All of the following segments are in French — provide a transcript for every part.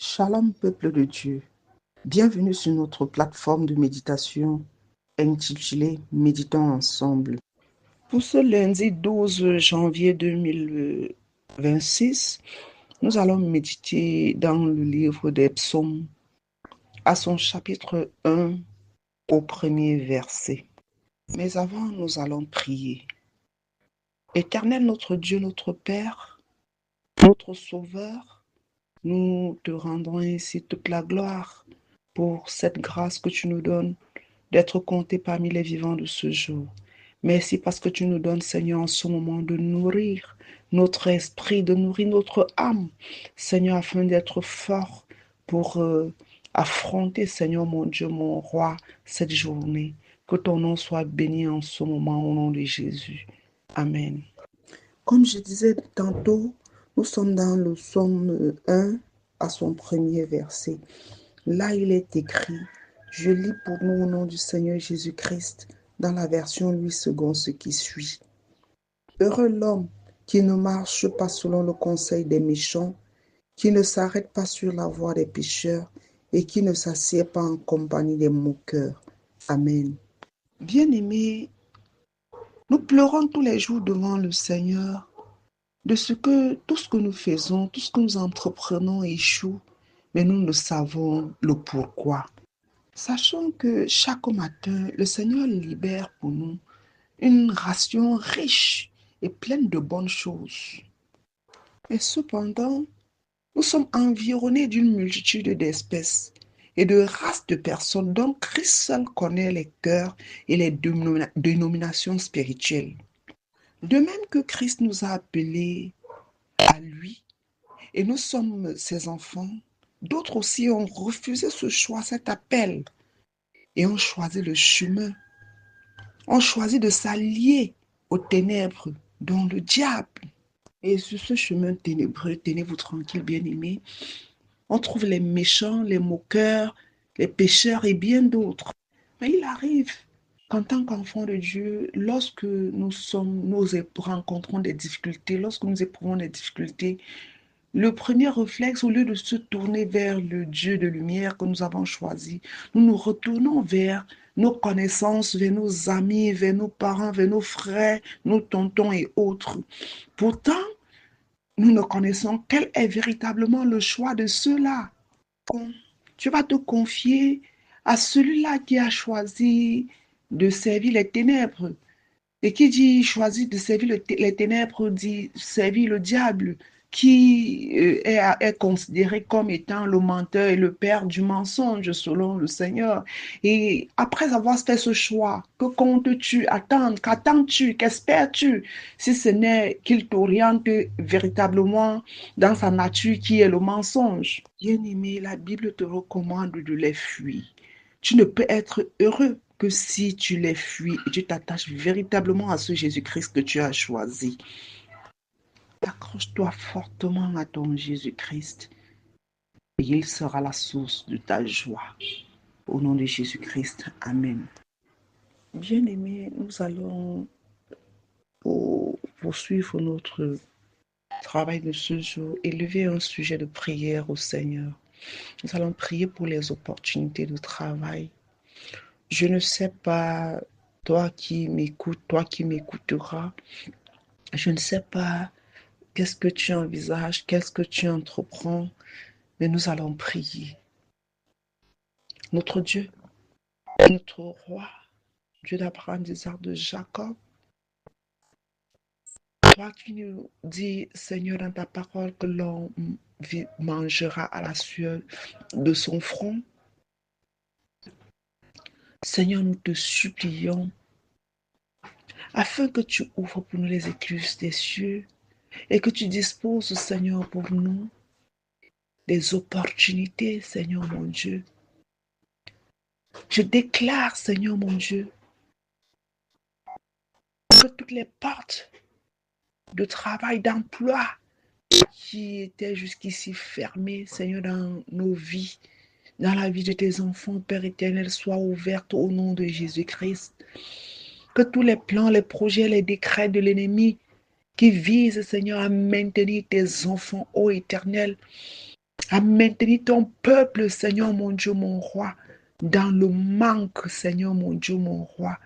Shalom peuple de Dieu, bienvenue sur notre plateforme de méditation intitulée Méditons ensemble. Pour ce lundi 12 janvier 2026, nous allons méditer dans le livre des psaumes à son chapitre 1 au premier verset. Mais avant, nous allons prier. Éternel notre Dieu, notre Père, notre Sauveur, nous te rendons ainsi toute la gloire pour cette grâce que tu nous donnes d'être comptés parmi les vivants de ce jour. Merci parce que tu nous donnes, Seigneur, en ce moment de nourrir notre esprit, de nourrir notre âme, Seigneur, afin d'être fort pour affronter, Seigneur, mon Dieu, mon roi, cette journée. Que ton nom soit béni en ce moment au nom de Jésus. Amen. Comme je disais tantôt, nous sommes dans le psaume 1 à son premier verset. Là, il est écrit, je lis pour nous au nom du Seigneur Jésus-Christ dans la version Louis II ce qui suit. Heureux l'homme qui ne marche pas selon le conseil des méchants, qui ne s'arrête pas sur la voie des pécheurs et qui ne s'assied pas en compagnie des moqueurs. Amen. Bien-aimés, nous pleurons tous les jours devant le Seigneur de ce que tout ce que nous faisons, tout ce que nous entreprenons échoue, mais nous ne savons le pourquoi. Sachons que chaque matin, le Seigneur libère pour nous une ration riche et pleine de bonnes choses. Et cependant, nous sommes environnés d'une multitude d'espèces et de races de personnes dont Christ seul connaît les cœurs et les dénominations spirituelles. De même que Christ nous a appelés à lui et nous sommes ses enfants, d'autres aussi ont refusé ce choix, cet appel, et ont choisi le chemin, ont choisi de s'allier aux ténèbres, dont le diable. Et sur ce chemin ténébreux, tenez-vous tranquille, bien-aimés, on trouve les méchants, les moqueurs, les pécheurs et bien d'autres. Mais il arrive qu'en tant qu'enfants de Dieu, lorsque nous rencontrons des difficultés, lorsque nous éprouvons des difficultés, le premier réflexe, au lieu de se tourner vers le Dieu de lumière que nous avons choisi, nous nous retournons vers nos connaissances, vers nos amis, vers nos parents, vers nos frères, nos tontons et autres. Pourtant, nous ne connaissons quel est véritablement le choix de ceux-là. Tu vas te confier à celui-là qui a choisi de servir les ténèbres. Et qui dit choisir de servir les ténèbres dit servir le diable, qui est considéré comme étant le menteur et le père du mensonge selon le Seigneur. Et après avoir fait ce choix, que comptes-tu attendre? Qu'attends-tu? Qu'espères-tu? Si ce n'est qu'il t'oriente véritablement dans sa nature qui est le mensonge. Bien-aimé, la Bible te recommande de les fuir. Tu ne peux être heureux que si tu les fuis et tu t'attaches véritablement à ce Jésus-Christ que tu as choisi. Accroche-toi fortement à ton Jésus-Christ et il sera la source de ta joie. Au nom de Jésus-Christ, Amen. Bien-aimés, nous allons poursuivre notre travail de ce jour, élever un sujet de prière au Seigneur. Nous allons prier pour les opportunités de travail. Je ne sais pas, toi qui m'écoutes, toi qui m'écouteras, je ne sais pas qu'est-ce que tu envisages, qu'est-ce que tu entreprends, mais nous allons prier. Notre Dieu, notre roi, Dieu d'Abraham, d'Isaac, de Jacob, toi qui nous dis, Seigneur, dans ta parole que l'on mangera à la sueur de son front, Seigneur, nous te supplions afin que tu ouvres pour nous les écluses des cieux et que tu disposes, Seigneur, pour nous des opportunités, Seigneur mon Dieu. Je déclare, Seigneur mon Dieu, que toutes les portes de travail, d'emploi qui étaient jusqu'ici fermées, Seigneur, dans nos vies, dans la vie de tes enfants, Père éternel, soient ouvertes au nom de Jésus-Christ. Que tous les plans, les projets, les décrets de l'ennemi qui visent, Seigneur, à maintenir tes enfants, ô éternel, à maintenir ton peuple, Seigneur mon Dieu, mon roi, dans le manque, Seigneur mon Dieu, mon roi,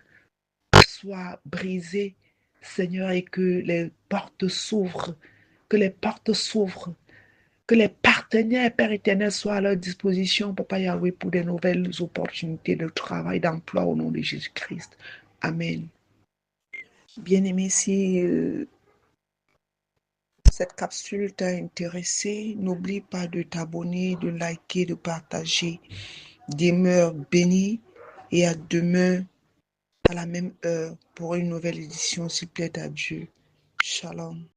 soit brisé, Seigneur, et que les portes s'ouvrent, que les portes s'ouvrent, que les partenaires, Père éternel, soient à leur disposition, Papa Yahweh, pour de nouvelles opportunités de travail, d'emploi au nom de Jésus-Christ. Amen. Bien-aimé, si cette capsule t'a intéressé, n'oublie pas de t'abonner, de liker, de partager. Demeure béni et à demain à la même heure pour une nouvelle édition, s'il plaît à Dieu. Shalom.